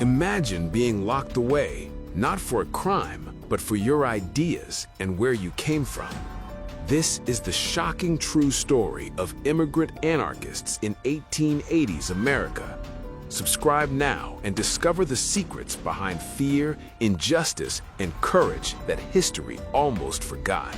Imagine being locked away, not for a crime, but for your ideas and where you came from. This is the shocking true story of immigrant anarchists in 1880s America. Subscribe now and discover the secrets behind fear, injustice, and courage that history almost forgot.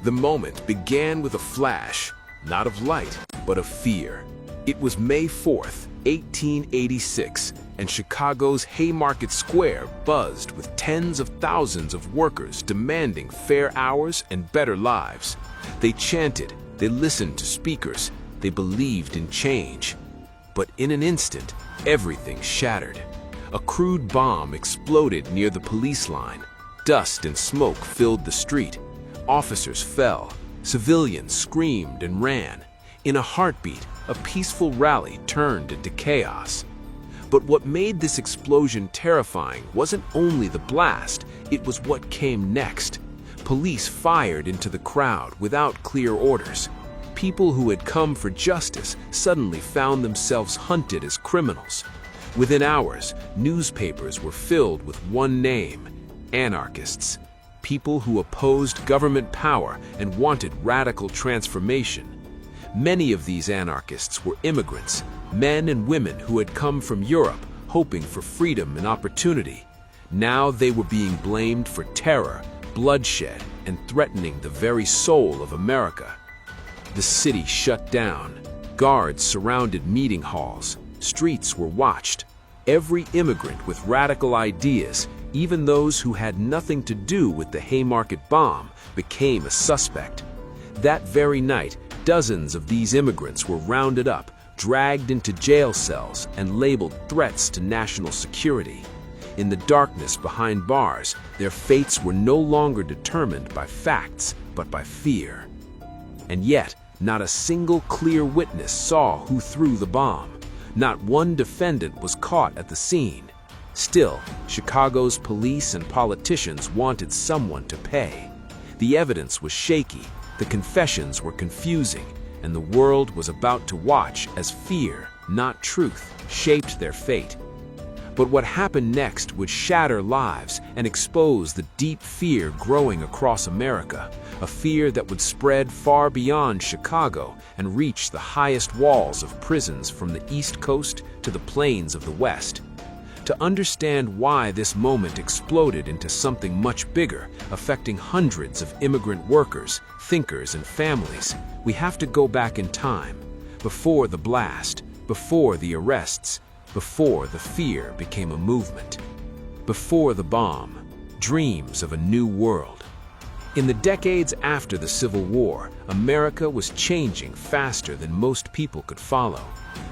The moment began with a flash, not of light, but of fear. It was May 4th, 1886, and Chicago's Haymarket Square buzzed with tens of thousands of workers demanding fair hours and better lives. They chanted, they listened to speakers, they believed in change. But in an instant, everything shattered. A crude bomb exploded near the police line. Dust and smoke filled the street. Officers fell. Civilians screamed and ran. In a heartbeat, a peaceful rally turned into chaos. But what made this explosion terrifying wasn't only the blast, it was what came next. Police fired into the crowd without clear orders. People who had come for justice suddenly found themselves hunted as criminals. Within hours, newspapers were filled with one name: anarchists. People who opposed government power and wanted radical transformation. Many of these anarchists were immigrants, men and women who had come from Europe hoping for freedom and opportunity. Now they were being blamed for terror, bloodshed, and threatening the very soul of America. The city shut down. Guards surrounded meeting halls. Streets were watched. Every immigrant with radical ideas, even those who had nothing to do with the Haymarket bomb, became a suspect. That very night, dozens of these immigrants were rounded up, dragged into jail cells, and labeled threats to national security. In the darkness behind bars, their fates were no longer determined by facts, but by fear. And yet, not a single clear witness saw who threw the bomb. Not one defendant was caught at the scene. Still, Chicago's police and politicians wanted someone to pay. The evidence was shaky, the confessions were confusing, and the world was about to watch as fear, not truth, shaped their fate. But what happened next would shatter lives and expose the deep fear growing across America, a fear that would spread far beyond Chicago and reach the highest walls of prisons from the East Coast to the plains of the West. To understand why this moment exploded into something much bigger, affecting hundreds of immigrant workers, thinkers, and families, we have to go back in time, before the blast, before the arrests, before the fear became a movement. Before the bomb, dreams of a new world. In the decades after the Civil War, America was changing faster than most people could follow.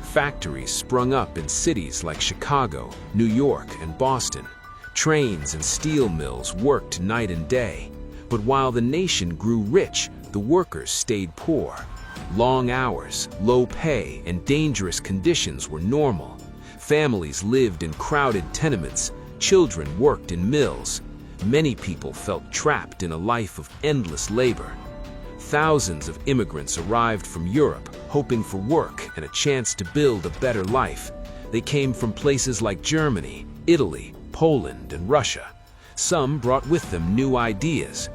Factories sprung up in cities like Chicago, New York, and Boston. Trains and steel mills worked night and day. But while the nation grew rich, the workers stayed poor. Long hours, low pay, and dangerous conditions were normal. Families lived in crowded tenements. Children worked in mills. Many people felt trapped in a life of endless labor. Thousands of immigrants arrived from Europe, hoping for work and a chance to build a better life. They came from places like Germany, Italy, Poland, and Russia. Some brought with them new ideas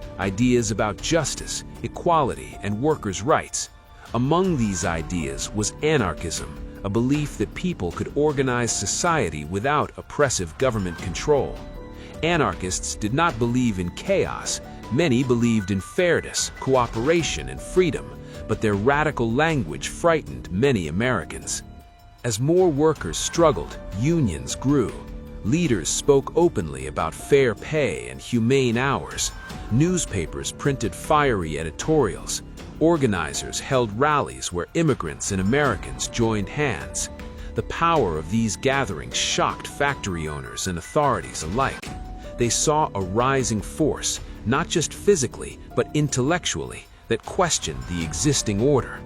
about justice, equality, and workers' rights. Among these ideas was anarchism, a belief that people could organize society without oppressive government control. Anarchists did not believe in chaos. Many believed in fairness, cooperation, and freedom, but their radical language frightened many Americans. As more workers struggled, unions grew. Leaders spoke openly about fair pay and humane hours. Newspapers printed fiery editorials. Organizers held rallies where immigrants and Americans joined hands. The power of these gatherings shocked factory owners and authorities alike. They saw a rising force, not just physically, but intellectually, that questioned the existing order.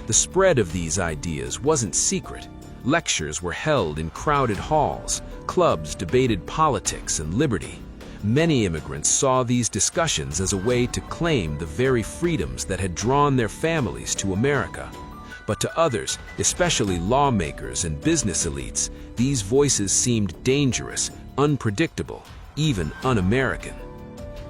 The spread of these ideas wasn't secret. Lectures were held in crowded halls. Clubs debated politics and liberty. Many immigrants saw these discussions as a way to claim the very freedoms that had drawn their families to America. But to others, especially lawmakers and business elites, these voices seemed dangerous, unpredictable, even un-American.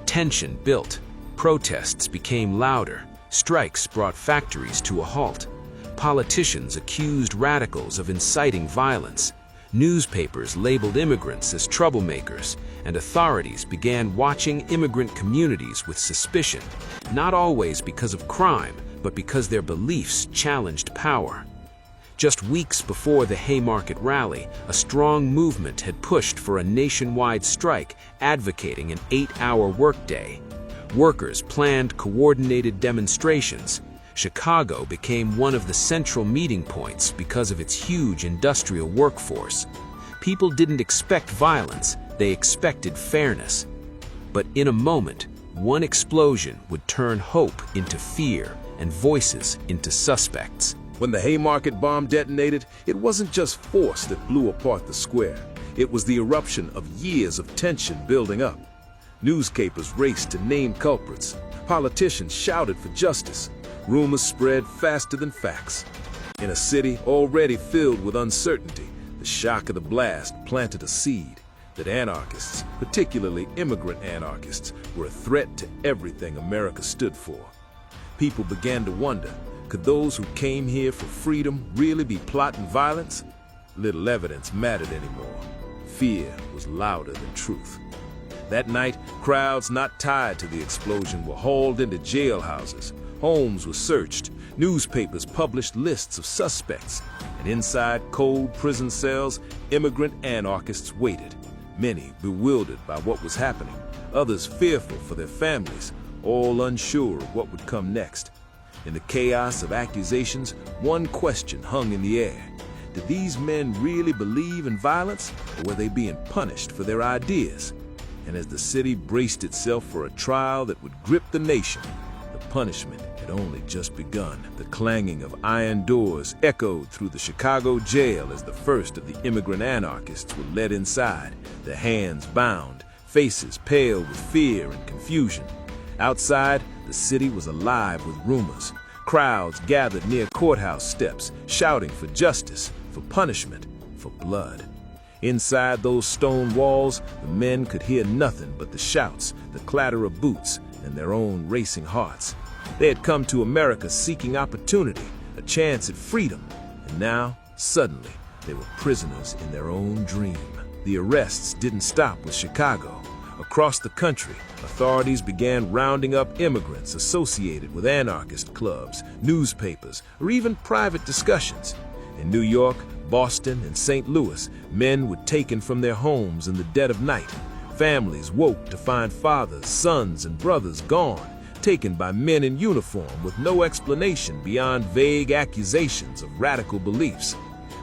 Tension built. Protests became louder. Strikes brought factories to a halt. Politicians accused radicals of inciting violence. Newspapers labeled immigrants as troublemakers, and authorities began watching immigrant communities with suspicion, not always because of crime, but because their beliefs challenged power. Just weeks before the Haymarket rally, a strong movement had pushed for a nationwide strike advocating an 8-hour workday. Workers planned coordinated demonstrations. Chicago became one of the central meeting points because of its huge industrial workforce. People didn't expect violence, they expected fairness. But in a moment, one explosion would turn hope into fear and voices into suspects. When the Haymarket bomb detonated, it wasn't just force that blew apart the square. It was the eruption of years of tension building up. Newspapers raced to name culprits. Politicians shouted for justice. Rumors spread faster than facts. In a city already filled with uncertainty, the shock of the blast planted a seed that anarchists, particularly immigrant anarchists, were a threat to everything America stood for. People began to wonder, could those who came here for freedom really be plotting violence? Little evidence mattered anymore. Fear was louder than truth. That night, crowds not tied to the explosion were hauled into jailhouses. Homes were searched. Newspapers published lists of suspects. And inside cold prison cells, immigrant anarchists waited. Many bewildered by what was happening. Others fearful for their families, all unsure of what would come next. In the chaos of accusations, one question hung in the air. Did these men really believe in violence, or were they being punished for their ideas? And as the city braced itself for a trial that would grip the nation, the punishment had only just begun. The clanging of iron doors echoed through the Chicago jail as the first of the immigrant anarchists were led inside, their hands bound, faces pale with fear and confusion. Outside, the city was alive with rumors. Crowds gathered near courthouse steps, shouting for justice, for punishment, for blood. Inside those stone walls, the men could hear nothing but the shouts, the clatter of boots, and their own racing hearts. They had come to America seeking opportunity, a chance at freedom, and now, suddenly, they were prisoners in their own dream. The arrests didn't stop with Chicago. Across the country, authorities began rounding up immigrants associated with anarchist clubs, newspapers, or even private discussions. In New York, Boston, and St. Louis, men were taken from their homes in the dead of night. Families woke to find fathers, sons, and brothers gone, taken by men in uniform with no explanation beyond vague accusations of radical beliefs.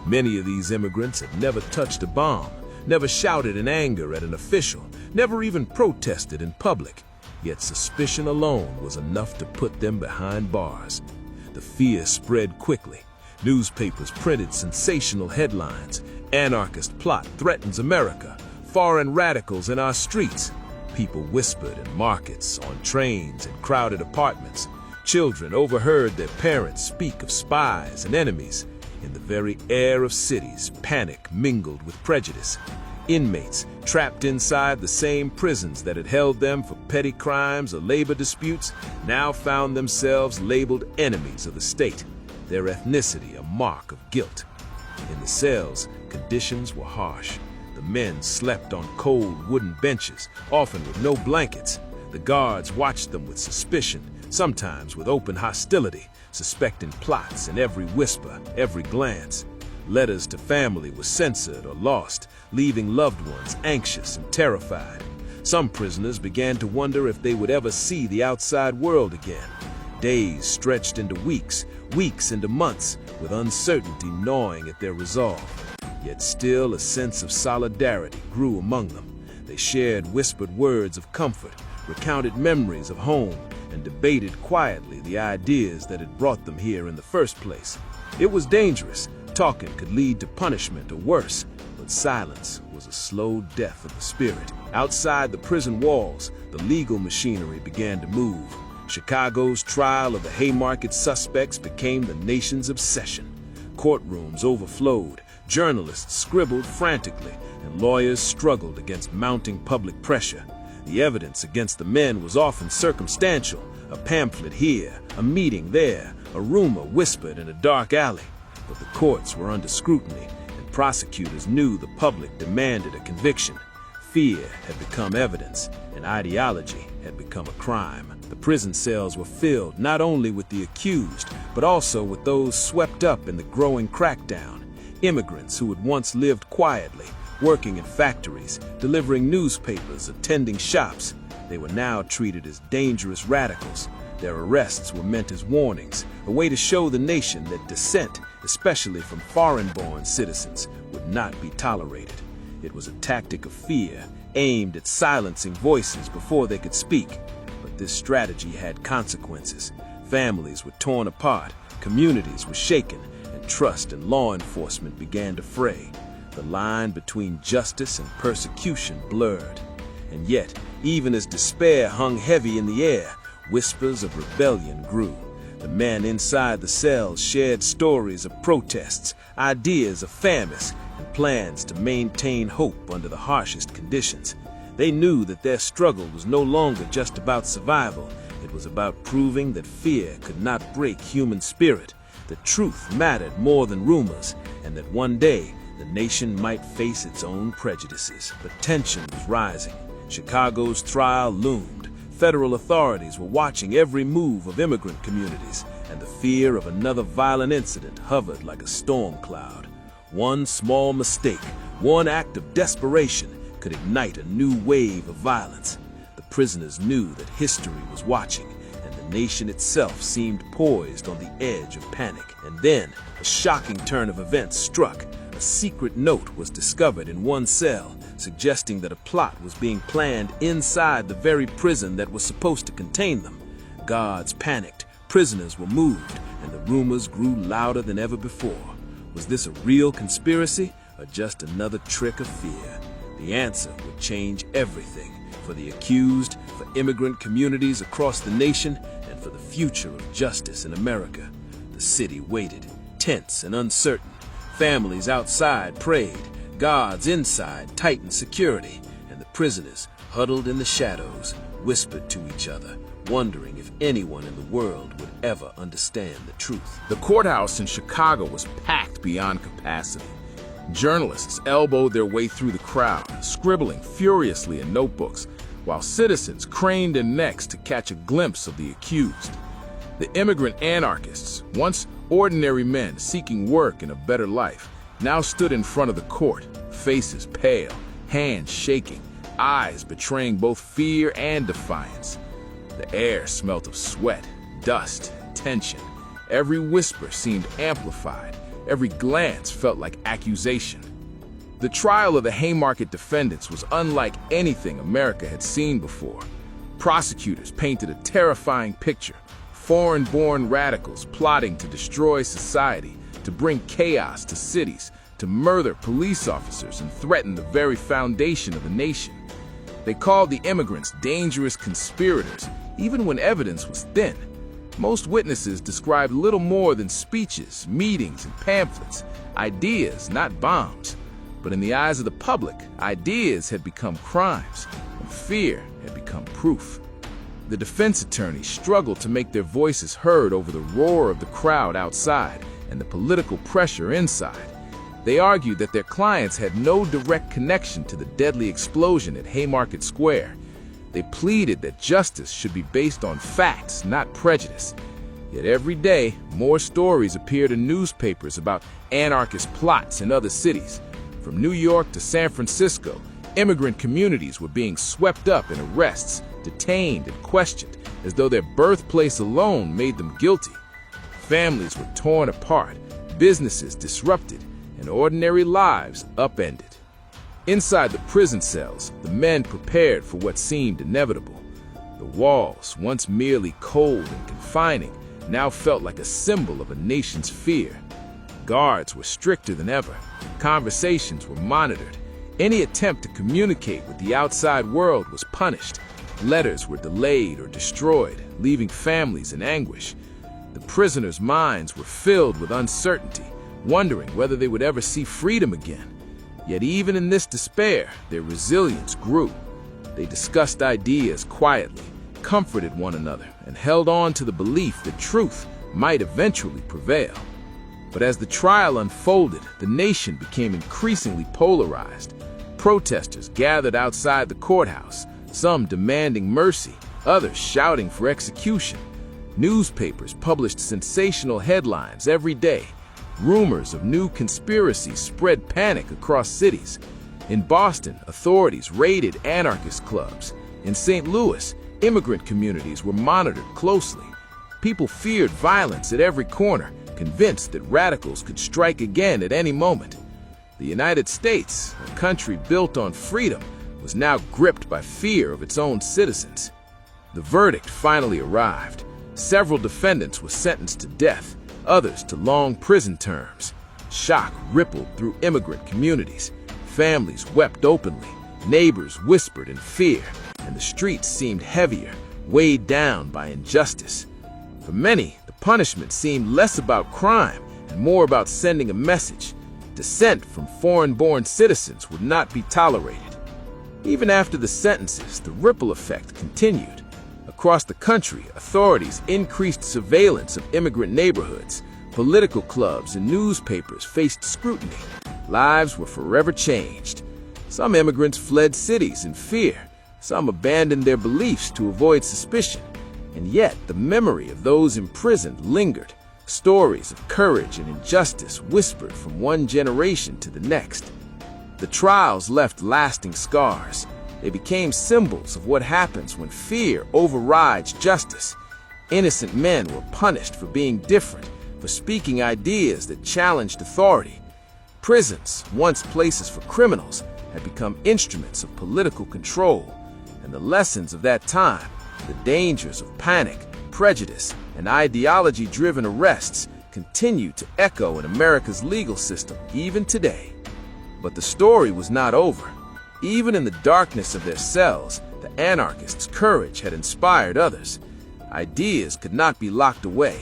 Many of these immigrants had never touched a bomb, never shouted in anger at an official, never even protested in public. Yet suspicion alone was enough to put them behind bars. The fear spread quickly. Newspapers printed sensational headlines. Anarchist plot threatens America. Foreign radicals in our streets. People whispered in markets, on trains, and crowded apartments. Children overheard their parents speak of spies and enemies. In the very air of cities, panic mingled with prejudice. Inmates, trapped inside the same prisons that had held them for petty crimes or labor disputes, now found themselves labeled enemies of the state, their ethnicity a mark of guilt. In the cells, conditions were harsh. The men slept on cold wooden benches, often with no blankets. The guards watched them with suspicion, sometimes with open hostility, suspecting plots in every whisper, every glance. Letters to family were censored or lost, leaving loved ones anxious and terrified. Some prisoners began to wonder if they would ever see the outside world again. Days stretched into weeks, weeks into months, with uncertainty gnawing at their resolve. Yet still a sense of solidarity grew among them. They shared whispered words of comfort, recounted memories of home, and debated quietly the ideas that had brought them here in the first place. It was dangerous. Talking could lead to punishment or worse, but silence was a slow death of the spirit. Outside the prison walls, the legal machinery began to move. Chicago's trial of the Haymarket suspects became the nation's obsession. Courtrooms overflowed, journalists scribbled frantically, and lawyers struggled against mounting public pressure. The evidence against the men was often circumstantial, a pamphlet here, a meeting there, a rumor whispered in a dark alley. But the courts were under scrutiny, and prosecutors knew the public demanded a conviction. Fear had become evidence, and ideology had become a crime. The prison cells were filled not only with the accused, but also with those swept up in the growing crackdown. Immigrants who had once lived quietly, working in factories, delivering newspapers, attending shops. They were now treated as dangerous radicals. Their arrests were meant as warnings, a way to show the nation that dissent, especially from foreign-born citizens, would not be tolerated. It was a tactic of fear, aimed at silencing voices before they could speak. But this strategy had consequences. Families were torn apart, communities were shaken, and trust in law enforcement began to fray. The line between justice and persecution blurred. And yet, even as despair hung heavy in the air, whispers of rebellion grew. The men inside the cells shared stories of protests, ideas of fairness, and plans to maintain hope under the harshest conditions. They knew that their struggle was no longer just about survival. It was about proving that fear could not break human spirit, that truth mattered more than rumors, and that one day the nation might face its own prejudices. But tension was rising. Chicago's trial loomed. Federal authorities were watching every move of immigrant communities, and the fear of another violent incident hovered like a storm cloud. One small mistake, one act of desperation, could ignite a new wave of violence. The prisoners knew that history was watching, and the nation itself seemed poised on the edge of panic. And then, a shocking turn of events struck. A secret note was discovered in one cell, suggesting that a plot was being planned inside the very prison that was supposed to contain them. Guards panicked, prisoners were moved, and the rumors grew louder than ever before. Was this a real conspiracy, or just another trick of fear? The answer would change everything, for the accused, for immigrant communities across the nation, and for the future of justice in America. The city waited, tense and uncertain. Families outside prayed, guards inside tightened security, and the prisoners, huddled in the shadows, whispered to each other, wondering if anyone in the world would ever understand the truth. The courthouse in Chicago was packed beyond capacity. Journalists elbowed their way through the crowd, scribbling furiously in notebooks, while citizens craned their necks to catch a glimpse of the accused. The immigrant anarchists, once ordinary men seeking work and a better life, now stood in front of the court, faces pale, hands shaking, eyes betraying both fear and defiance. The air smelt of sweat, dust, and tension. Every whisper seemed amplified. Every glance felt like accusation. The trial of the Haymarket defendants was unlike anything America had seen before. Prosecutors painted a terrifying picture. Foreign-born radicals plotting to destroy society, to bring chaos to cities, to murder police officers and threaten the very foundation of the nation. They called the immigrants dangerous conspirators, even when evidence was thin. Most witnesses described little more than speeches, meetings, and pamphlets, ideas, not bombs. But in the eyes of the public, ideas had become crimes, and fear had become proof. The defense attorneys struggled to make their voices heard over the roar of the crowd outside and the political pressure inside. They argued that their clients had no direct connection to the deadly explosion at Haymarket Square. They pleaded that justice should be based on facts, not prejudice. Yet every day, more stories appeared in newspapers about anarchist plots in other cities. From New York to San Francisco, immigrant communities were being swept up in arrests, detained and questioned, as though their birthplace alone made them guilty. Families were torn apart, businesses disrupted, and ordinary lives upended. Inside the prison cells, the men prepared for what seemed inevitable. The walls, once merely cold and confining, now felt like a symbol of a nation's fear. Guards were stricter than ever. Conversations were monitored. Any attempt to communicate with the outside world was punished. Letters were delayed or destroyed, leaving families in anguish. The prisoners' minds were filled with uncertainty, wondering whether they would ever see freedom again. Yet even in this despair, their resilience grew. They discussed ideas quietly, comforted one another, and held on to the belief that truth might eventually prevail. But as the trial unfolded, the nation became increasingly polarized. Protesters gathered outside the courthouse, some demanding mercy, others shouting for execution. Newspapers published sensational headlines every day. Rumors of new conspiracies spread panic across cities. In Boston, authorities raided anarchist clubs. In St. Louis, immigrant communities were monitored closely. People feared violence at every corner, convinced that radicals could strike again at any moment. The United States, a country built on freedom, was now gripped by fear of its own citizens. The verdict finally arrived. Several defendants were sentenced to death, others to long prison terms. Shock rippled through immigrant communities. Families wept openly, neighbors whispered in fear, and the streets seemed heavier, weighed down by injustice. For many, the punishment seemed less about crime and more about sending a message. Dissent from foreign-born citizens would not be tolerated. Even after the sentences, the ripple effect continued. Across the country, authorities increased surveillance of immigrant neighborhoods. Political clubs and newspapers faced scrutiny. Lives were forever changed. Some immigrants fled cities in fear. Some abandoned their beliefs to avoid suspicion. And yet, the memory of those imprisoned lingered. Stories of courage and injustice whispered from one generation to the next. The trials left lasting scars. They became symbols of what happens when fear overrides justice. Innocent men were punished for being different, for speaking ideas that challenged authority. Prisons, once places for criminals, had become instruments of political control. And the lessons of that time, the dangers of panic, prejudice, and ideology-driven arrests, continue to echo in America's legal system even today. But the story was not over. Even in the darkness of their cells, the anarchists' courage had inspired others. Ideas could not be locked away.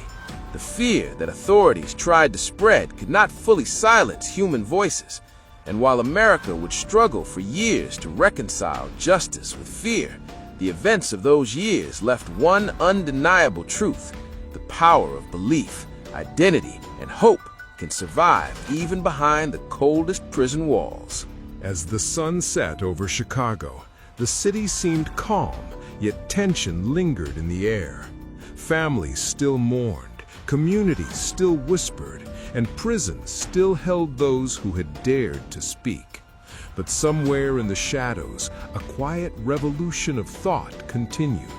The fear that authorities tried to spread could not fully silence human voices. And while America would struggle for years to reconcile justice with fear, the events of those years left one undeniable truth: the power of belief, identity, and hope can survive even behind the coldest prison walls. As the sun set over Chicago, the city seemed calm, yet tension lingered in the air. Families still mourned, communities still whispered, and prisons still held those who had dared to speak. But somewhere in the shadows, a quiet revolution of thought continued,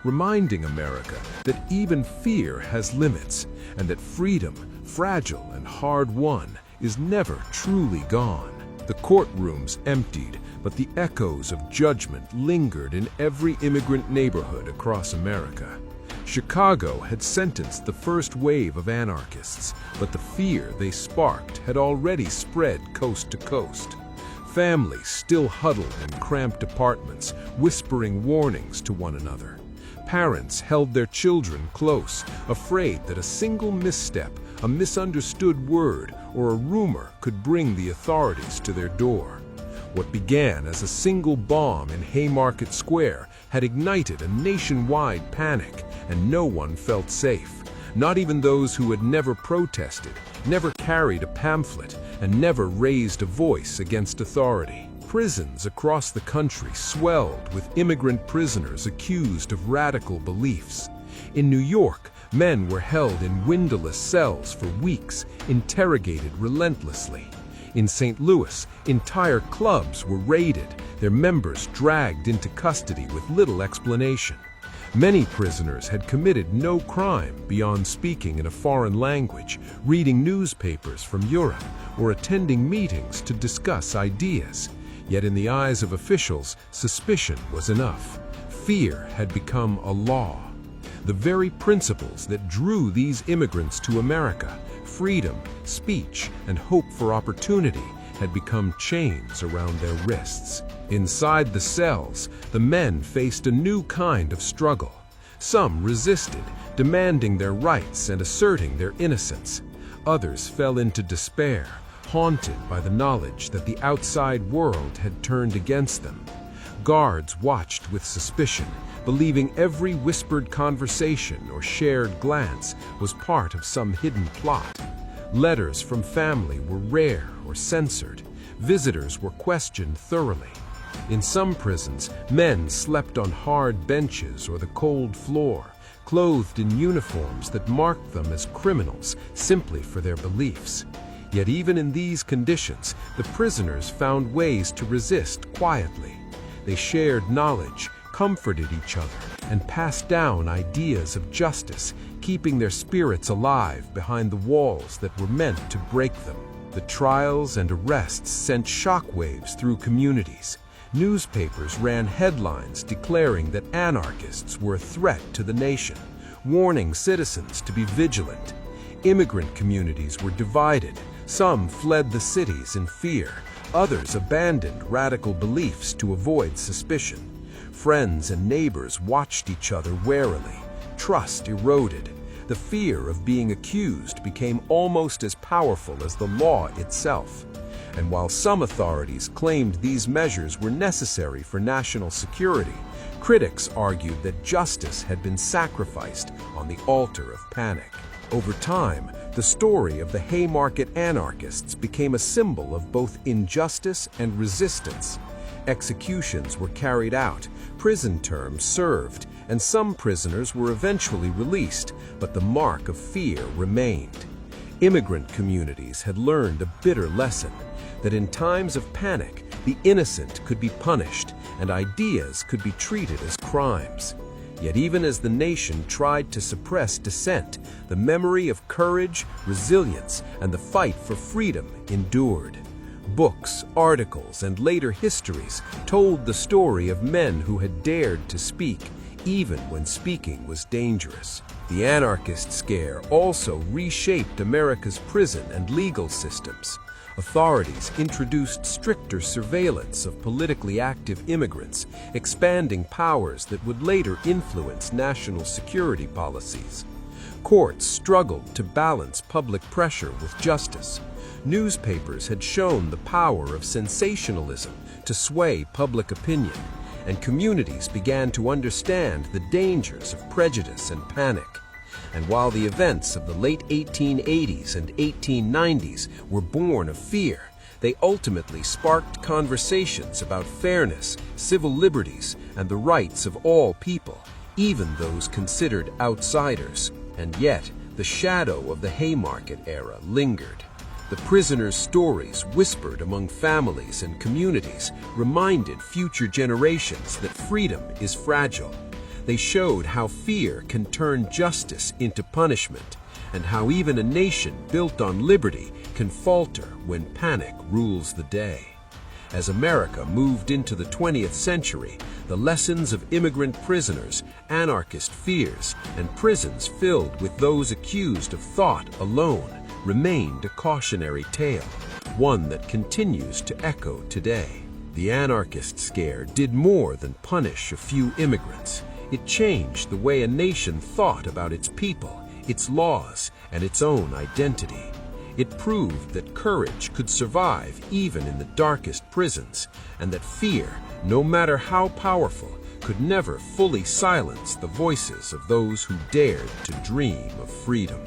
reminding America that even fear has limits, and that freedom, fragile and hard-won, is never truly gone. The courtrooms emptied, but the echoes of judgment lingered in every immigrant neighborhood across America. Chicago had sentenced the first wave of anarchists, but the fear they sparked had already spread coast to coast. Families still huddled in cramped apartments, whispering warnings to one another. Parents held their children close, afraid that a single misstep, a misunderstood word, or a rumor could bring the authorities to their door. What began as a single bomb in Haymarket Square had ignited a nationwide panic, and no one felt safe. Not even those who had never protested, never carried a pamphlet, and never raised a voice against authority. Prisons across the country swelled with immigrant prisoners accused of radical beliefs. In New York, men were held in windowless cells for weeks, interrogated relentlessly. In St. Louis, entire clubs were raided, their members dragged into custody with little explanation. Many prisoners had committed no crime beyond speaking in a foreign language, reading newspapers from Europe, or attending meetings to discuss ideas. Yet in the eyes of officials, suspicion was enough. Fear had become a law. The very principles that drew these immigrants to America, freedom, speech, and hope for opportunity, had become chains around their wrists. Inside the cells, the men faced a new kind of struggle. Some resisted, demanding their rights and asserting their innocence. Others fell into despair, haunted by the knowledge that the outside world had turned against them. Guards watched with suspicion, believing every whispered conversation or shared glance was part of some hidden plot. Letters from family were rare or censored. Visitors were questioned thoroughly. In some prisons, men slept on hard benches or the cold floor, clothed in uniforms that marked them as criminals simply for their beliefs. Yet even in these conditions, the prisoners found ways to resist quietly. They shared knowledge, comforted each other, and passed down ideas of justice, keeping their spirits alive behind the walls that were meant to break them. The trials and arrests sent shockwaves through communities. Newspapers ran headlines declaring that anarchists were a threat to the nation, warning citizens to be vigilant. Immigrant communities were divided. Some fled the cities in fear. Others abandoned radical beliefs to avoid suspicion. Friends and neighbors watched each other warily. Trust eroded. The fear of being accused became almost as powerful as the law itself. And while some authorities claimed these measures were necessary for national security, critics argued that justice had been sacrificed on the altar of panic. Over time, the story of the Haymarket anarchists became a symbol of both injustice and resistance. Executions were carried out, prison terms served, and some prisoners were eventually released, but the mark of fear remained. Immigrant communities had learned a bitter lesson, that in times of panic, the innocent could be punished and ideas could be treated as crimes. Yet even as the nation tried to suppress dissent, the memory of courage, resilience, and the fight for freedom endured. Books, articles, and later histories told the story of men who had dared to speak, even when speaking was dangerous. The anarchist scare also reshaped America's prison and legal systems. Authorities introduced stricter surveillance of politically active immigrants, expanding powers that would later influence national security policies. Courts struggled to balance public pressure with justice. Newspapers had shown the power of sensationalism to sway public opinion, and communities began to understand the dangers of prejudice and panic. And while the events of the late 1880s and 1890s were born of fear, they ultimately sparked conversations about fairness, civil liberties, and the rights of all people, even those considered outsiders. And yet, the shadow of the Haymarket era lingered. The prisoners' stories whispered among families and communities reminded future generations that freedom is fragile. They showed how fear can turn justice into punishment, and how even a nation built on liberty can falter when panic rules the day. As America moved into the 20th century, the lessons of immigrant prisoners, anarchist fears, and prisons filled with those accused of thought alone remained a cautionary tale, one that continues to echo today. The anarchist scare did more than punish a few immigrants. It changed the way a nation thought about its people, its laws, and its own identity. It proved that courage could survive even in the darkest prisons, and that fear, no matter how powerful, could never fully silence the voices of those who dared to dream of freedom.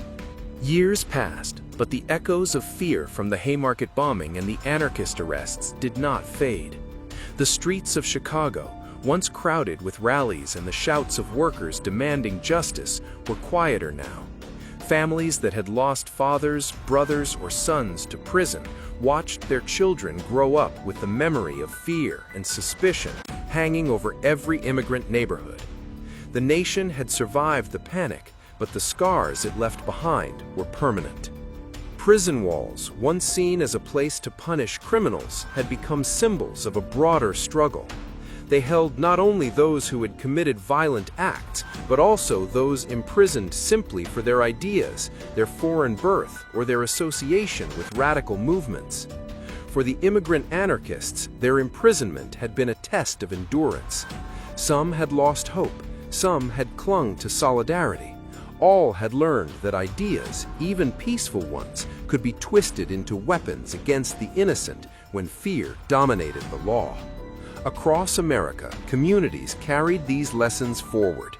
Years passed, but the echoes of fear from the Haymarket bombing and the anarchist arrests did not fade. The streets of Chicago, once crowded with rallies and the shouts of workers demanding justice, were quieter now. Families that had lost fathers, brothers, or sons to prison watched their children grow up with the memory of fear and suspicion hanging over every immigrant neighborhood. The nation had survived the panic, but the scars it left behind were permanent. Prison walls, once seen as a place to punish criminals, had become symbols of a broader struggle. They held not only those who had committed violent acts, but also those imprisoned simply for their ideas, their foreign birth, or their association with radical movements. For the immigrant anarchists, their imprisonment had been a test of endurance. Some had lost hope, some had clung to solidarity. All had learned that ideas, even peaceful ones, could be twisted into weapons against the innocent when fear dominated the law. Across America, communities carried these lessons forward.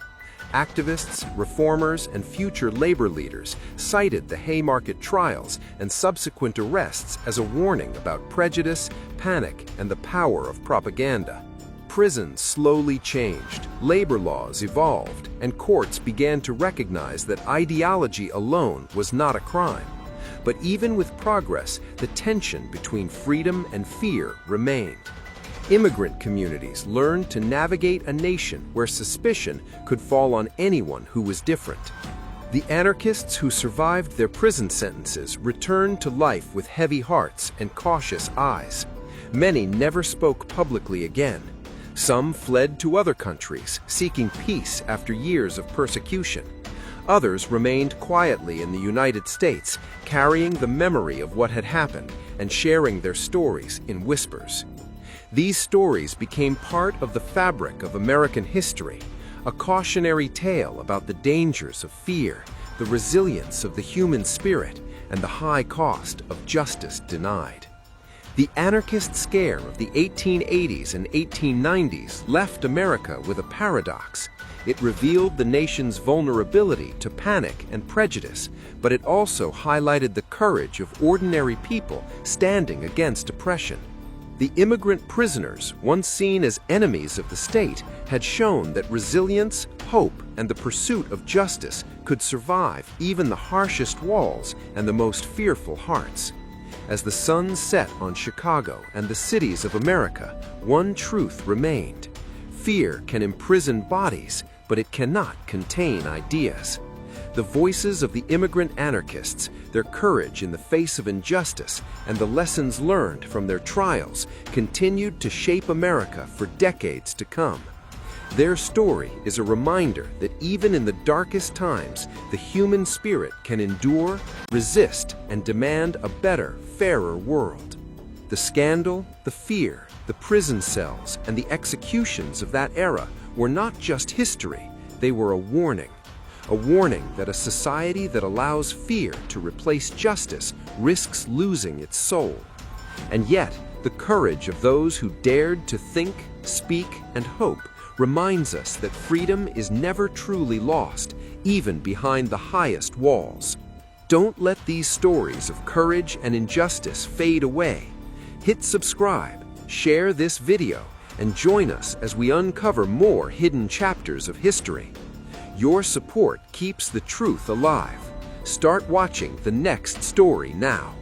Activists, reformers, and future labor leaders cited the Haymarket trials and subsequent arrests as a warning about prejudice, panic, and the power of propaganda. Prisons slowly changed, labor laws evolved, and courts began to recognize that ideology alone was not a crime. But even with progress, the tension between freedom and fear remained. Immigrant communities learned to navigate a nation where suspicion could fall on anyone who was different. The anarchists who survived their prison sentences returned to life with heavy hearts and cautious eyes. Many never spoke publicly again. Some fled to other countries, seeking peace after years of persecution. Others remained quietly in the United States, carrying the memory of what had happened and sharing their stories in whispers. These stories became part of the fabric of American history, a cautionary tale about the dangers of fear, the resilience of the human spirit, and the high cost of justice denied. The anarchist scare of the 1880s and 1890s left America with a paradox. It revealed the nation's vulnerability to panic and prejudice, but it also highlighted the courage of ordinary people standing against oppression. The immigrant prisoners, once seen as enemies of the state, had shown that resilience, hope, and the pursuit of justice could survive even the harshest walls and the most fearful hearts. As the sun set on Chicago and the cities of America, one truth remained. Fear can imprison bodies, but it cannot contain ideas. The voices of the immigrant anarchists, their courage in the face of injustice, and the lessons learned from their trials continued to shape America for decades to come. Their story is a reminder that even in the darkest times, the human spirit can endure, resist, and demand a better, fairer world. The scandal, the fear, the prison cells, and the executions of that era were not just history, they were a warning. A warning that a society that allows fear to replace justice risks losing its soul. And yet, the courage of those who dared to think, speak, and hope reminds us that freedom is never truly lost, even behind the highest walls. Don't let these stories of courage and injustice fade away. Hit subscribe, share this video, and join us as we uncover more hidden chapters of history. Your support keeps the truth alive. Start watching the next story now.